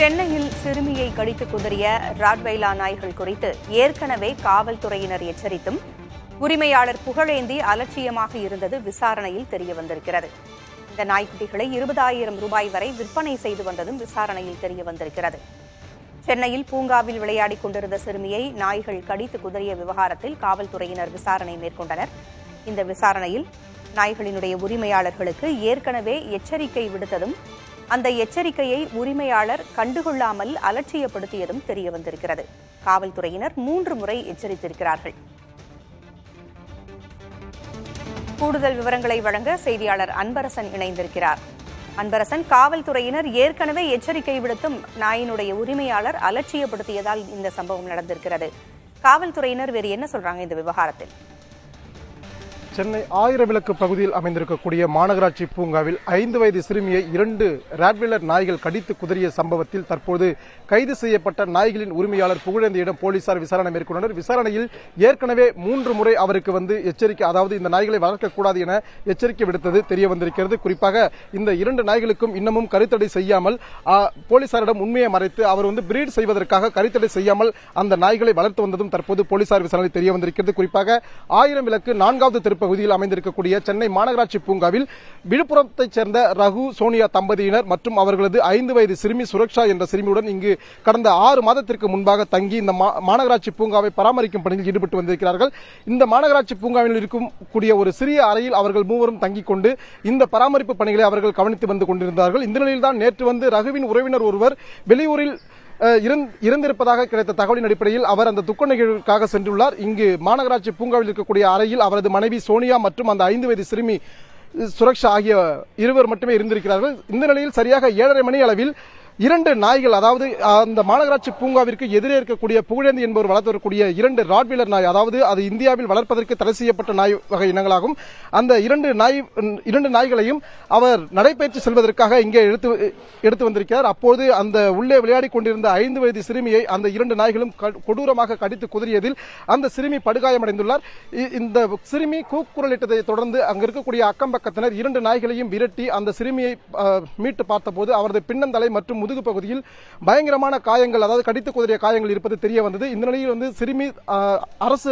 சென்னையில் சிறுமியை கடித்து குதறிய ராட்வைலா நாய்கள் குறித்து ஏற்கனவே காவல்துறையினர் எச்சரித்தும் உரிமையாளர் புகழேந்தி அலட்சியமாக இருந்தது விசாரணையில் தெரியவந்திருக்கிறது. இந்த நாய்க்குட்டிகளை 20,000 ரூபாய் வரை விற்பனை செய்து வந்ததும் விசாரணையில் தெரியவந்திருக்கிறது. சென்னையில் பூங்காவில் விளையாடிக் கொண்டிருந்த சிறுமியை நாய்கள் கடித்து குதறிய விவகாரத்தில் காவல்துறையினர் விசாரணை மேற்கொண்டனர். இந்த விசாரணையில் நாய்களினுடைய உரிமையாளர்களுக்கு ஏற்கனவே எச்சரிக்கை விடுத்ததும் அந்த எச்சரிக்கையை உரிமையாளர் கண்டுகொள்ளாமல் அலட்சியப்படுத்தியதும் தெரியவந்திருக்கிறது. காவல்துறையினர் 3 முறை எச்சரித்திருக்கிறார்கள். கூடுதல் விவரங்களை வழங்க செய்தியாளர் அன்பரசன் இணைந்திருக்கிறார். அன்பரசன், காவல்துறையினர் ஏற்கனவே எச்சரிக்கை விடுத்தும் நாயினுடைய உரிமையாளர் அலட்சியப்படுத்தியதால் இந்த சம்பவம் நடந்திருக்கிறது. காவல்துறையினர் வேறு என்ன சொல்றாங்க இந்த விவகாரத்தில்? சென்னை ஆயிரவிளக்கு பகுதியில் அமைந்திருக்கக்கூடிய மாநகராட்சி பூங்காவில் 5 வயது சிறுமியை 2 ராட்வைலர் நாய்கள் கடித்து குதறிய சம்பவத்தில் தற்போது கைது செய்யப்பட்ட நாய்களின் உரிமையாளர் புகழேந்தியிடம் போலீசார் விசாரணை மேற்கொண்டனர். விசாரணையில் ஏற்கனவே 3 முறை அவருக்கு எச்சரிக்கை, அதாவது இந்த நாய்களை வளர்க்கக்கூடாது என எச்சரிக்கை விடுத்தது தெரிய வந்திருக்கிறது. குறிப்பாக இந்த 2 நாய்களுக்கும் இன்னமும் கருத்தடை செய்யாமல் போலீசாரிடம் உண்மையை மறைத்து அவர் பிரீட் செய்வதற்காக கருத்தடை செய்யாமல் அந்த நாய்களை வளர்த்து வந்ததும் தற்போது போலீசார் விசாரணை தெரிய வந்திருக்கிறது. குறிப்பாக ஆயிரவிளக்கு 4வது பகுதியில் அமைந்திருக்கக்கூடிய சென்னை மாநகராட்சி பூங்காவில் விழுப்புரத்தைச் சேர்ந்த ரகு சோனியா தம்பதியினர் மற்றும் அவர்களது 5 வயது சிறுமி சுரக்ஷா என்ற சிறுமியுடன் இங்கு கடந்த 6 மாதத்திற்கு முன்பாக தங்கி இந்த மாநகராட்சி பூங்காவை பராமரிக்கும் பணியில் ஈடுபட்டு வந்திருக்கிறார்கள். இந்த மாநகராட்சி பூங்காவில் இருக்கக்கூடிய ஒரு சிறிய அறையில் அவர்கள் மூவரும் தங்கிக் கொண்டு இந்த பராமரிப்பு பணிகளை அவர்கள் கவனித்து வந்து கொண்டிருந்தார்கள். இந்த நிலையில்தான் நேற்று ரகுவின் உறவினர் ஒருவர் வெளியூரில் இறந்திருப்பதாக கிடைத்த தகவலின் அடிப்படையில் அவர் அந்த துக்க நிகழ்வுக்காக சென்றுள்ளார். இங்கு மாநகராட்சி பூங்காவில் இருக்கக்கூடிய அறையில் அவரது மனைவி சோனியா மற்றும் அந்த 5 வயது சிறுமி சுரக்ஷா ஆகிய இருவர் மட்டுமே இருந்திருக்கிறார்கள். இந்த நிலையில் சரியாக 7:30 மணி அளவில் 2 நாய்கள், அதாவது அந்த மாநகராட்சி பூங்காவிற்கு எதிரே இருக்கக்கூடிய புகழேந்தி என்பவர் வளர்த்து வரக்கூடிய 2 ராட்வைலர் நாய், அதாவது அது இந்தியாவில் வளர்ப்பதற்கு தடை செய்யப்பட்ட நாய் வகை இனங்களாகும். அந்த 2 நாய்களையும் அவர் நடைபயிற்சி செல்வதற்காக இங்கே எடுத்து வந்திருக்கிறார். அப்போது அந்த உள்ளே விளையாடிக் கொண்டிருந்த 5 வயது சிறுமியை அந்த 2 நாய்களும் கொடூரமாக கடித்து குதறியதில் அந்த சிறுமி படுகாயமடைந்துள்ளார். இந்த சிறுமி கூக்குரலிட்டதை தொடர்ந்து அங்கு இருக்கக்கூடிய அக்கம் பக்கத்தினர் 2 நாய்களையும் விரட்டி அந்த சிறுமியை மீட்டு பார்த்தபோது அவரது பின்னந்தலை மற்றும் முதுகு பகுதியில் பயங்கரமான காயங்கள், அதாவது கடித்து குதறிய காயங்கள் இருப்பது தெரிய வந்தது. இந்த நிலையில் சிறுமி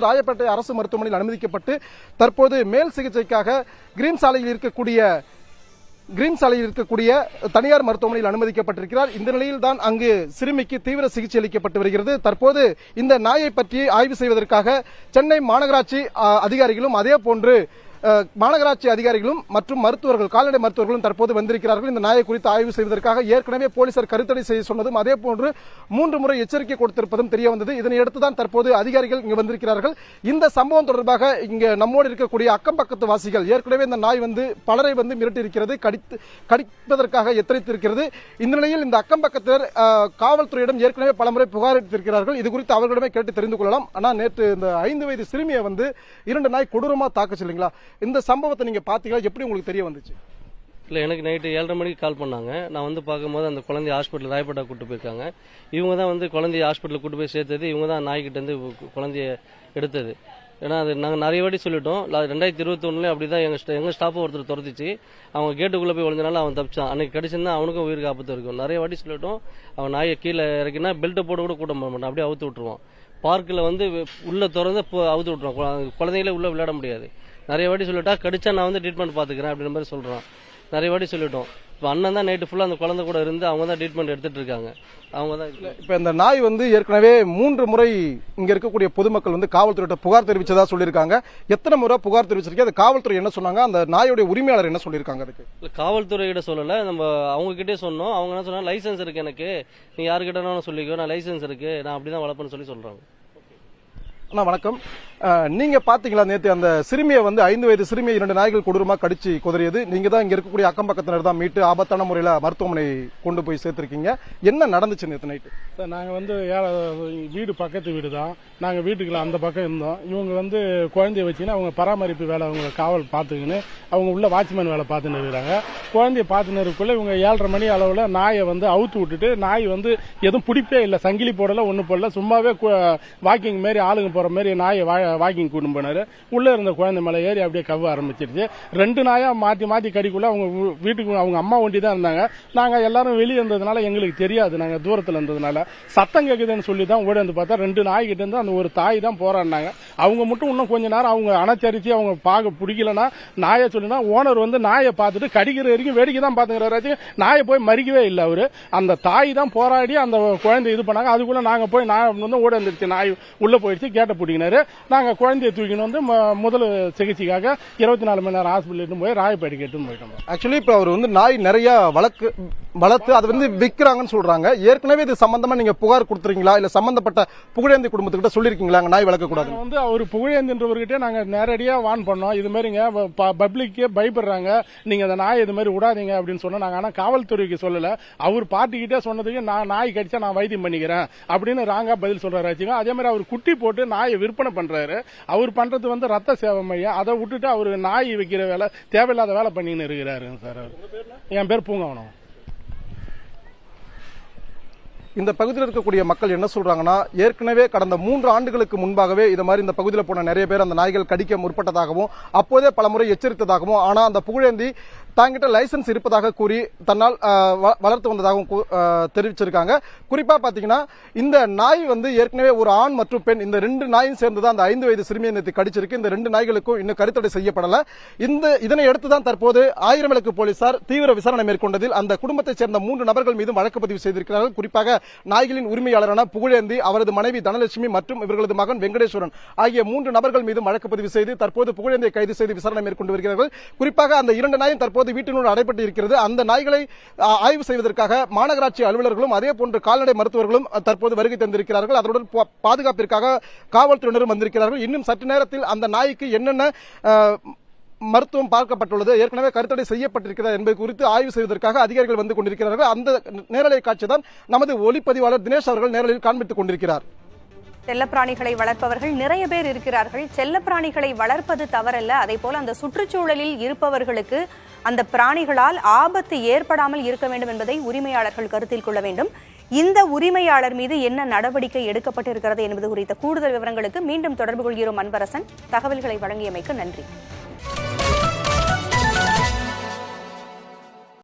ராயப்பேட்டை அரசு மருத்துவமனையில் அனுமதிக்கப்பட்டு தற்போது மேல் சிகிச்சைக்காக கிரீன் சாலையில் இருக்கக்கூடிய தனியார் மருத்துவமனையில் அனுமதிக்கப்பட்டிருக்கிறார். இந்த நிலையில் தான் அங்கு சிறுமிக்கு தீவிர சிகிச்சை அளிக்கப்பட்டு வருகிறது. தற்போது இந்த நாயை பற்றி ஆய்வு செய்வதற்காக சென்னை மாநகராட்சி அதிகாரிகளும் அதே போன்று மாநகராட்சி அதிகாரிகளும் மற்றும் மருத்துவர்கள், கால்நடை மருத்துவர்களும் தற்போது வந்திருக்கிறார்கள். இந்த நாயை குறித்து ஆய்வு செய்வதற்காக ஏற்கனவே போலீசார் கருத்தடை செய்ய சொன்னதும் அதே போன்று 3 முறை எச்சரிக்கை கொடுத்திருப்பதும் தெரிய வந்தது. இதனையடுத்துதான் தற்போது அதிகாரிகள் இங்கு வந்திருக்கிறார்கள். இந்த சம்பவம் தொடர்பாக இங்கு நம்மோடு இருக்கக்கூடிய அக்கம் பக்கத்து வாசிகள் ஏற்கனவே இந்த நாய் பலரை மிரட்டி இருக்கிறது, கடிப்பதற்காக எச்சரித்திருக்கிறது. இந்த நிலையில் இந்த அக்கம் பக்கத்தினர் காவல்துறையிடம் ஏற்கனவே பலமுறை புகார் அளித்திருக்கிறார்கள். இது குறித்து அவர்களிடமே கேட்டு தெரிந்து கொள்ளலாம். ஆனால் நேற்று இந்த 5 வயது சிறுமியை 2 நாய் கொடூரமா தாக்க சொல்லுங்களா, இந்த சம்பவத்தை நீங்க பாத்தீங்களா, எப்படி உங்களுக்கு தெரிய வந்துச்சு? இல்லை, எனக்கு நைட்டு 7:30 மணிக்கு கால் பண்ணாங்க. நான் பார்க்கும்போது அந்த குழந்தைய ஹாஸ்பிட்டல் ராயப்பேட்டா கூட்டு போயிருக்காங்க. இவங்க தான் குழந்தைய ஹாஸ்பிட்டலுக்கு கூட்டு போய் சேர்த்தது. இவங்க தான் நாய்கிட்ட குழந்தைய எடுத்தது. ஏன்னா அது நாங்கள் நிறைய வாட்டி சொல்லிட்டோம். 2021 அப்படிதான் எங்க ஸ்டாஃப் ஒருத்தர் துரத்திச்சு. அவங்க கேட்டுக்குள்ள போய் ஒழிஞ்சனால அவன் தப்பிச்சான். அன்னைக்கு கடிச்சிருந்தா அவனுக்கும் உயிருக்கு ஆபத்து இருக்கும். நிறைய வாட்டி சொல்லிட்டோம். அவன் நாயை கீழே இறக்கினா பெல்ட்டை போட்டு கூட கூட்ட மாட்டான், அப்படியே அவுத்து விட்டுருவான். பார்க்கில் உள்ள திறந்து அவுத்து விட்டுருவான். குழந்தைங்களே உள்ள விளையாட முடியாது. நிறைய வாட்டி சொல்லிட்டா கடிச்சா நான் ட்ரீட்மெண்ட் பாத்துக்கிறேன் அப்படின்ற மாதிரி சொல்றான். நிறைய வாட்டி சொல்லிட்டோம். இப்போ அண்ணன் தான் நைட்டு ஃபுல்லா அந்த குழந்தை கூட இருந்து அவங்க தான் ட்ரீட்மெண்ட் எடுத்துட்டு இருக்காங்க. அவங்க தான் இப்ப இந்த நாய் ஏற்கனவே 3 முறை இங்க இருக்கக்கூடிய பொதுமக்கள் காவல்துறையிட்ட புகார் தெரிவிச்சதா சொல்லியிருக்காங்க. எத்தனை முறை புகார் தெரிவிச்சிருக்கீங்க? அந்த காவல்துறை என்ன சொன்னாங்க? அந்த நாயோட உரிமையாளர் என்ன சொல்லியிருக்காங்க? அதுக்கு காவல்துறையிட சொல்லல, நம்ம அவங்க கிட்டே சொன்னோம். அவங்க என்ன சொன்னா, லைசன்ஸ் இருக்கு எனக்கு, நீ யாருக்கிட்ட சொல்லிக்கோ, நான் லைசன்ஸ் இருக்கு, நான் அப்படிதான் வளர்ப்பேன்னு சொல்றாங்க. அண்ணா வணக்கம். நீங்க பாத்தீங்களா நேற்று அந்த சிறுமியை 5 வயது சிறுமியை 2 நாய்கள் கொடூரமா கடிச்சு குதறியது? நீங்க தான் இங்க இருக்கக்கூடிய அக்கம் பக்கத்தினர் தான் மீட்டு ஆபத்தான முறையில மருத்துவமனை கொண்டு போய் சேர்த்திருக்கீங்க. என்ன நடந்துச்சு நேற்று நைட்டு? நாங்க வீடு பக்கத்து வீடு தான். நாங்க வீட்டுக்குள்ள அந்த பக்கம் இருந்தோம். இவங்க குழந்தைய வச்சுன்னு அவங்க பராமரிப்பு வேலை, அவங்க காவல் பாத்துக்கின்னு அவங்க உள்ள வாட்ச்மேன் வேலை பார்த்துன்னு இருக்கிறாங்க. குழந்தைய பார்த்துன்னு இருக்குள்ள இவங்க 7:30 மணி அளவுல நாயை அவுத்து விட்டுட்டு, நாய் எதுவும் பிடிப்பே இல்லை, சங்கிலி போடல, ஒண்ணு போடல, சும்மாவே வாக்கிங் மாரி ஆளுங்க போற மாதிரி நாயை வாக்கிங் கூட்டு போனாரு. உள்ள இருந்த குழந்தை மேல ஏறி அப்படியே கவ்வ ஆரம்பிச்சிருச்சு. 2 நாயா மாத்தி மாத்தி கடிக்குள்ள அவங்க வீட்டுக்கு அவங்க அம்மா ஒண்டி தான் இருந்தாங்க. நாங்க எல்லாரும் வெளியே இருந்ததுனால எங்களுக்கு தெரியாது, நாங்க தூரத்துல இருந்ததுனால. சத்தம் கேக்குதுன்னு சொல்லி தான் ஓடி வந்து பார்த்தா 2 நாய் கிட்ட இருந்து அந்த ஒரு தாய் தான் போராடினாங்க. அவங்க மட்டும் இன்னும் கொஞ்ச நேரம் அவங்க அணைச்சரிச்சு அவங்க பார்க்க பிடிக்கலன்னா நாயை சொல்லினா ஓனர் வந்து நாயை பார்த்துட்டு கடிக்கிற வரைக்கும் வேடிக்கை தான் பாத்துக்கிறாரு. நாயை போய் மறிக்கவே இல்லை அவரு. அந்த தாய் தான் போராடி அந்த குழந்தை இது பண்ணாங்க. அதுக்குள்ள நாங்க போய் நான் வந்து ஓடி வந்துருச்சு. நாய் உள்ள போயிடுச்சு, கேட்ட பிடிக்கினாரு. நாங்க குழந்தைய தூக்கின்னு வந்து முதல் சிகிச்சைக்காக 24 மணி நேரம் ஹாஸ்பிட்டல் போய் ராயப்பேட்டைக்கு எடுத்துன்னு போயிட்டோம். ஆக்சுவலி இப்ப அவர் வந்து நாய் நிறைய வளர்த்து அதை வந்து விற்கிறாங்கன்னு சொல்றாங்க. ஏற்கனவே இது சம்பந்தமா நீங்க புகார் கொடுத்துறீங்களா, இல்ல சம்பந்தப்பட்ட புகழேந்தி குடும்பத்துக்கிட்ட சொல்லிருக்கீங்களா நாய் வளர்க்க கூடாது? வந்து அவர் புகழேந்தின்றவர்கிட்ட நாங்க நேரடியா வான் பண்ணோம். இது மாதிரிங்க பப்ளிக்கே பயப்படுறாங்க, நீங்க அந்த நாய் இது மாதிரி விடாதீங்க அப்படின்னு சொன்னா. நாங்க ஆனா காவல்துறைக்கு சொல்லல, அவர் பார்ட்டிக்கிட்டே சொன்னதுக்கு நான் நாய் கடிச்சா நான் வைத்தியம் பண்ணிக்கிறேன் அப்படின்னு ராங்கா பதில் சொல்றாரு. அதே மாதிரி அவர் குட்டி போட்டு நாயை விற்பனை பண்றாரு. அவர் பண்றது வந்து ரத்த சேவை மையம். அதை விட்டுட்டு அவரு நாய் வைக்கிற வேலை, தேவையில்லாத வேலை பண்ணின்னு இருக்கிறாரு சார். என் பேர் பூங்காவனம். இந்த பகுதியில் இருக்கக்கூடிய மக்கள் என்ன சொல்றாங்கன்னா, ஏற்கனவே கடந்த 3 ஆண்டுகளுக்கு முன்பாகவே இது மாதிரி இந்த பகுதியில் போன நிறைய பேர் அந்த நாய்கள் கடிக்க முற்பட்டதாகவும் அப்போதே பலமுறை எச்சரித்ததாகவும், ஆனா அந்த புகழேந்தி தாங்கிட்ட லைசன்ஸ் இருப்பதாக கூறி தன்னால் வளர்த்து வந்ததாகவும் தெரிவிச்சிருக்காங்க. குறிப்பா பாத்தீங்கன்னா இந்த நாய் வந்து ஏற்கனவே ஒரு ஆண் மற்றும் பெண், இந்த 2 நாயும் சேர்ந்துதான் அந்த 5 வயது சிறுமியை நேற்று கடிச்சிருக்கு. இந்த 2 நாய்களுக்கும் இன்னும் கருத்தடை செய்யப்படல. இதனை அடுத்துதான் தற்போது 1000 விளக்கு போலீசார் தீவிர விசாரணை மேற்கொண்டதில் அந்த குடும்பத்தைச் சேர்ந்த 3 நபர்கள் மீதும் வழக்கு பதிவு செய்திருக்கிறார்கள். குறிப்பாக நாய்களின் உரிமையாளரான புகழேந்தி, அவரது மனைவி தனலட்சுமி மற்றும் இவர்களது மகன் வெங்கடேஸ்வரன் ஆகிய 3 நபர்கள் மீதும் வழக்கு பதிவு செய்து தற்போது புகழேந்தியை கைது செய்து விசாரணை மேற்கொண்டு வருகிறார்கள். குறிப்பாக அந்த 2 நாயும் தற்போது வீட்டினுள் அடைப்பட்டு இருக்கிறது. அந்த நாய்களை ஆய்வு செய்வதற்காக மாநகராட்சி அலுவலர்களும் அதே போன்று கால்நடை மருத்துவர்களும் தற்போது வருகை தந்திருக்கிறார்கள். அதனுடன் பாதுகாப்பிற்காக காவல்துறையினரும் வந்திருக்கிறார்கள். இன்னும் சற்று நேரத்தில் அந்த நாய்க்கு என்னென்ன மருத்துவம் பார்க்கப்பட்டுள்ளது, ஏற்கனவே கருத்தடை செய்யப்பட்டிருக்கிறது என்பது குறித்து ஆய்வு செய்வதற்காக அதிகாரிகள் வந்து கொண்டிருக்கிறார்கள். அந்த நேரலை காட்சி தான் நமது ஒளிப்பதிவாளர் தினேஷ் அவர்கள் நேரலில் காண்பித்துக் கொண்டிருக்கிறார். செல்லப்பிராணிகளை வளர்ப்பவர்கள் நிறைய பேர் இருக்கிறார்கள். செல்லப்பிராணிகளை வளர்ப்பது தவறல்ல. அதே போல அந்த சுற்றுச்சூழலில் இருப்பவர்களுக்கு அந்த பிராணிகளால் ஆபத்து ஏற்படாமல் இருக்க வேண்டும் என்பதை உரிமையாளர்கள் கருத்தில் கொள்ள வேண்டும். இந்த உரிமையாளர் மீது என்ன நடவடிக்கை எடுக்கப்பட்டிருக்கிறது என்பது குறித்த கூடுதல் விவரங்களுக்கு மீண்டும் தொடர்பு கொள்கிறோம். அன்பரசன், தகவல்களை வழங்கியமைக்கு நன்றி.